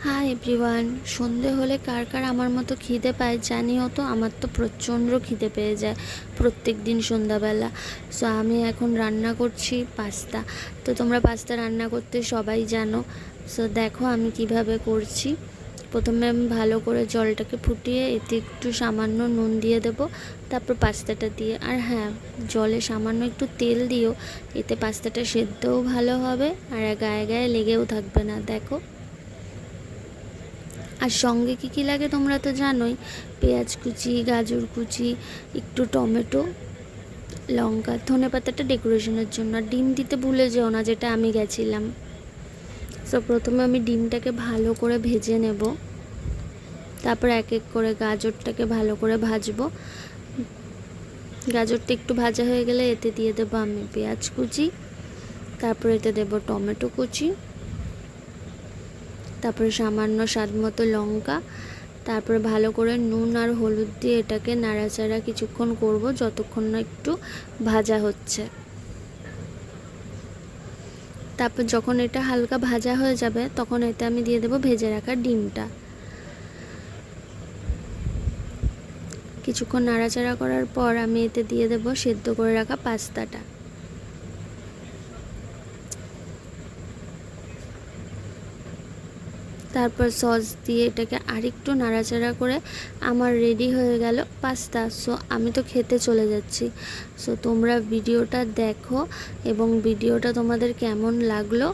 Hi everyone, সন্ধে হলে কার কার আমার মতো খিদে পায় জানিও তো। আমার তো প্রচণ্ড খিদে পেয়ে যায় প্রত্যেক দিন সন্ধ্যাবেলা। সো আমি এখন রান্না করছি পাস্তা। তো তোমরা পাস্তা রান্না করতে সবাই জানো। সো দেখো আমি কিভাবে করছি। প্রথমে আমি ভালো করে জলটাকে ফুটিয়ে এতে একটু সামান্য নুন দিয়ে দেবো, তারপর পাস্তাটা দিয়ে। আর হ্যাঁ, জলে সামান্য একটু তেল দিও, এতে পাস্তাটা সেদ্ধও ভালো হবে আর গায়ে গায়ে লেগেও থাকবে না। দেখো, আর সঙ্গে কী কী লাগে তোমরা তো জানোই। পেঁয়াজ কুচি, গাজর কুচি, একটু টমেটো, লঙ্কা, ধনেপাতাটা ডেকোরেশনের জন্য। আর ডিম দিতে ভুলে যেও না, যেটা আমি গেছিলাম। সো প্রথমে আমি ডিমটাকে ভালো করে ভেজে নেব, তারপর এক এক করে গাজরটাকে ভালো করে ভাজবো। গাজরটা একটু ভাজা হয়ে গেলে এতে দিয়ে দেবো আমি পেঁয়াজ কুচি, তারপর এতে দেবো টমেটো কুচি, তারপরে সামান্য স্বাদ মতো লঙ্কা, তারপরে ভালো করে নুন আর হলুদ দিয়ে এটাকে নাড়াচাড়া কিছুক্ষণ করব, যতক্ষণ না একটু ভাজা হচ্ছে। তারপর যখন এটা হালকা ভাজা হয়ে যাবে তখন এতে আমি দিয়ে দেবো ভেজে রাখা ডিমটা। কিছুক্ষণ নাড়াচাড়া করার পর আমি এতে দিয়ে দেবো সেদ্ধ করে রাখা পাস্তাটা। তারপর সস দিয়ে এটাকে আরেকটু নাড়াচাড়া করে আমার রেডি হয়ে গেল পাস্তা। সো আমি তো খেতে চলে যাচ্ছি। সো তোমরা ভিডিওটা দেখো এবং ভিডিওটা তোমাদের কেমন লাগলো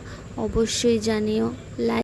অবশ্যই জানিও। লাইক